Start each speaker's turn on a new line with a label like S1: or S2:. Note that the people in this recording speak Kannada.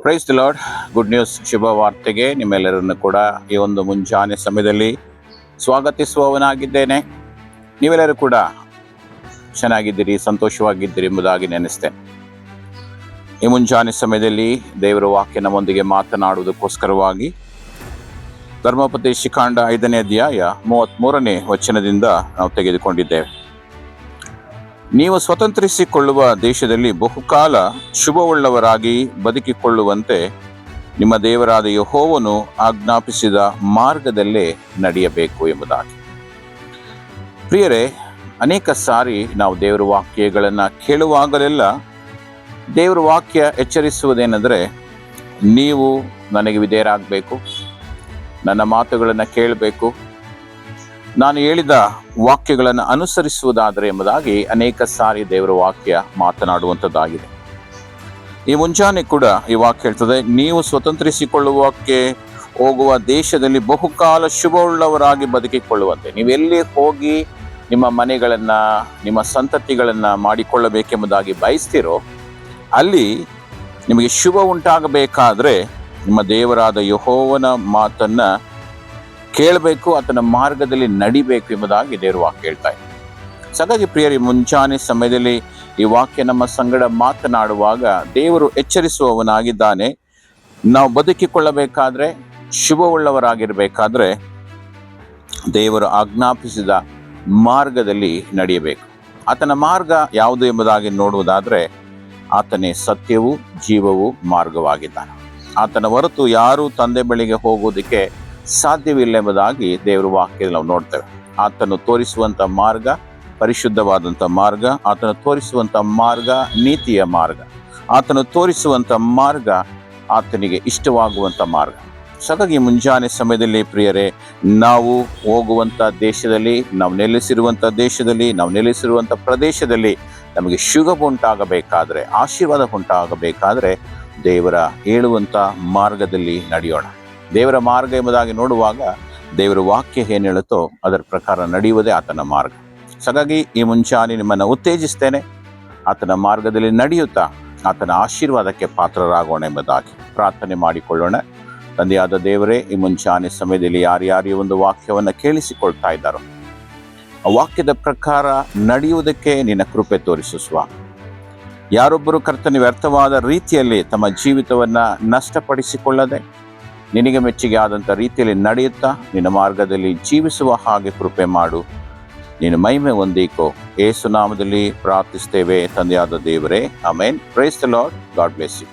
S1: Price the lord. Good news, ಶುಭ ವಾರ್ತೆಗೆ ನಿಮ್ಮೆಲ್ಲರನ್ನು ಕೂಡ ಈ ಒಂದು ಮುಂಜಾನೆ ಸಮಯದಲ್ಲಿ ಸ್ವಾಗತಿಸುವವನಾಗಿದ್ದೇನೆ. ನೀವೆಲ್ಲರೂ ಕೂಡ ಚೆನ್ನಾಗಿದ್ದೀರಿ, ಸಂತೋಷವಾಗಿದ್ದೀರಿ ಎಂಬುದಾಗಿ ನೆನೆಸ್ತೇನೆ. ಈ ಮುಂಜಾನೆ ಸಮಯದಲ್ಲಿ ದೇವರ ವಾಕ್ಯ ನಮ್ಮೊಂದಿಗೆ ಮಾತನಾಡುವುದಕ್ಕೋಸ್ಕರವಾಗಿ ಧರ್ಮೋಪದೇಶ ಕಾಂಡ 5ನೇ ಅಧ್ಯಾಯ 33ನೇ ವಚನದಿಂದ ನಾವು ತೆಗೆದುಕೊಂಡಿದ್ದೇವೆ. ನೀವು ಸ್ವತಂತ್ರಿಸಿಕೊಳ್ಳುವ ದೇಶದಲ್ಲಿ ಬಹುಕಾಲ ಶುಭವುಳ್ಳವರಾಗಿ ಬದುಕಿಕೊಳ್ಳುವಂತೆ ನಿಮ್ಮ ದೇವರಾದ ಯೆಹೋವನು ಆಜ್ಞಾಪಿಸಿದ ಮಾರ್ಗದಲ್ಲೇ ನಡೆಯಬೇಕು ಎಂಬುದಾಗಿ. ಪ್ರಿಯರೇ, ಅನೇಕ ಸಾರಿ ನಾವು ದೇವರ ವಾಕ್ಯಗಳನ್ನು ಕೇಳುವಾಗಲೆಲ್ಲ ದೇವರ ವಾಕ್ಯ ಎಚ್ಚರಿಸುವುದೇನೆಂದರೆ, ನೀವು ನನಗೆ ವಿಧೇಯರಾಗಬೇಕು, ನನ್ನ ಮಾತುಗಳನ್ನು ಕೇಳಬೇಕು, ನಾನು ಹೇಳಿದ ವಾಕ್ಯಗಳನ್ನು ಅನುಸರಿಸುವುದಾದರೆ ಎಂಬುದಾಗಿ ಅನೇಕ ಸಾರಿ ದೇವರ ವಾಕ್ಯ ಮಾತನಾಡುವಂಥದ್ದಾಗಿದೆ. ಈ ಮುಂಜಾನೆ ಕೂಡ ಈ ವಾಕ್ಯ ಹೇಳ್ತದೆ, ನೀವು ಸ್ವತಂತ್ರಿಸಿಕೊಳ್ಳುವಕ್ಕೆ ಹೋಗುವ ದೇಶದಲ್ಲಿ ಬಹುಕಾಲ ಶುಭವುಳ್ಳವರಾಗಿ ಬದುಕಿಕೊಳ್ಳುವಂತೆ. ನೀವೆಲ್ಲಿ ಹೋಗಿ ನಿಮ್ಮ ಮನೆಗಳನ್ನು, ನಿಮ್ಮ ಸಂತತಿಗಳನ್ನು ಮಾಡಿಕೊಳ್ಳಬೇಕೆಂಬುದಾಗಿ ಬಯಸ್ತೀರೋ ಅಲ್ಲಿ ನಿಮಗೆ ಶುಭ ಉಂಟಾಗಬೇಕಾದ್ರೆ ನಿಮ್ಮ ದೇವರಾದ ಯೆಹೋವನ ಮಾತನ್ನು ಕೇಳಬೇಕು, ಆತನ ಮಾರ್ಗದಲ್ಲಿ ನಡಿಬೇಕು ಎಂಬುದಾಗಿ ದೇವರ ವಾಕ್ಯ ಹೇಳ್ತಾ ಇದೆ. ಹಾಗಾಗಿ ಪ್ರಿಯರಿ, ಮುಂಚಾನೆ ಸಮಯದಲ್ಲಿ ಈ ವಾಕ್ಯ ನಮ್ಮ ಸಂಗಡ ಮಾತನಾಡುವಾಗ ದೇವರು ಎಚ್ಚರಿಸುವವನಾಗಿದ್ದಾನೆ. ನಾವು ಬದುಕಿಕೊಳ್ಳಬೇಕಾದ್ರೆ, ಶುಭವುಳ್ಳವರಾಗಿರಬೇಕಾದ್ರೆ ದೇವರು ಆಜ್ಞಾಪಿಸಿದ ಮಾರ್ಗದಲ್ಲಿ ನಡೆಯಬೇಕು. ಆತನ ಮಾರ್ಗ ಯಾವುದು ಎಂಬುದಾಗಿ ನೋಡುವುದಾದರೆ, ಆತನೇ ಸತ್ಯವೂ ಜೀವವೂ ಮಾರ್ಗವಾಗಿದ್ದಾನೆ. ಆತನ ಹೊರತು ಯಾರೂ ತಂದೆ ಬಳಿಗೆ ಹೋಗುವುದಕ್ಕೆ ಸಾಧ್ಯವಿಲ್ಲ ಎಂಬುದಾಗಿ ದೇವರ ವಾಕ್ಯದಲ್ಲಿ ನಾವು ನೋಡ್ತೇವೆ. ಆತನು ತೋರಿಸುವಂಥ ಮಾರ್ಗ ಪರಿಶುದ್ಧವಾದಂಥ ಮಾರ್ಗ, ಆತನು ತೋರಿಸುವಂಥ ಮಾರ್ಗ ನೀತಿಯ ಮಾರ್ಗ, ಆತನು ತೋರಿಸುವಂಥ ಮಾರ್ಗ ಆತನಿಗೆ ಇಷ್ಟವಾಗುವಂಥ ಮಾರ್ಗ. ಹಾಗಾಗಿ ಮುಂಜಾನೆ ಸಮಯದಲ್ಲಿ ಪ್ರಿಯರೇ, ನಾವು ಹೋಗುವಂಥ ದೇಶದಲ್ಲಿ, ನಾವು ನೆಲೆಸಿರುವಂಥ ಪ್ರದೇಶದಲ್ಲಿ ನಮಗೆ ಶುಭ ಉಂಟಾಗಬೇಕಾದ್ರೆ, ಆಶೀರ್ವಾದ ಉಂಟಾಗಬೇಕಾದ್ರೆ ದೇವರ ಹೇಳುವಂಥ ಮಾರ್ಗದಲ್ಲಿ ನಡೆಯೋಣ. ದೇವರ ಮಾರ್ಗ ಎಂಬುದಾಗಿ ನೋಡುವಾಗ ದೇವರ ವಾಕ್ಯ ಏನು ಹೇಳುತ್ತೋ ಅದರ ಪ್ರಕಾರ ನಡೆಯುವುದೇ ಆತನ ಮಾರ್ಗ. ಹಾಗಾಗಿ ಈ ಮುಂಚಾನೆ ನಿಮ್ಮನ್ನು ಉತ್ತೇಜಿಸ್ತೇನೆ, ಆತನ ಮಾರ್ಗದಲ್ಲಿ ನಡೆಯುತ್ತಾ ಆತನ ಆಶೀರ್ವಾದಕ್ಕೆ ಪಾತ್ರರಾಗೋಣ ಎಂಬುದಾಗಿ ಪ್ರಾರ್ಥನೆ ಮಾಡಿಕೊಳ್ಳೋಣ. ತಂದೆಯಾದ ದೇವರೇ, ಈ ಮುಂಚಾನೆ ಸಮಯದಲ್ಲಿ ಯಾರ್ಯಾರು ಒಂದು ವಾಕ್ಯವನ್ನು ಕೇಳಿಸಿಕೊಳ್ತಾ ಇದ್ದಾರೋ ಆ ವಾಕ್ಯದ ಪ್ರಕಾರ ನಡೆಯುವುದಕ್ಕೆ ನಿನ್ನ ಕೃಪೆ ತೋರಿಸು ಸ್ವಾಮಿ. ಯಾರೊಬ್ಬರು ಕರ್ತನ ವ್ಯರ್ಥವಾದ ರೀತಿಯಲ್ಲಿ ತಮ್ಮ ಜೀವಿತವನ್ನು ನಷ್ಟಪಡಿಸಿಕೊಳ್ಳದೆ ನಿನಗೆ ಮೆಚ್ಚುಗೆ ಆದಂಥ ರೀತಿಯಲ್ಲಿ ನಡೆಯುತ್ತಾ ನಿನ್ನ ಮಾರ್ಗದಲ್ಲಿ ಜೀವಿಸುವ ಹಾಗೆ ಕೃಪೆ ಮಾಡು. ನೀನು ಮಹಿಮೆ ಹೊಂದಿಕೋ. ಯೇಸು ನಾಮದಲ್ಲಿ ಪ್ರಾರ್ಥಿಸ್ತೇವೆ ತಂದೆಯಾದ ದೇವರೇ, amen. Praise the Lord. God bless you.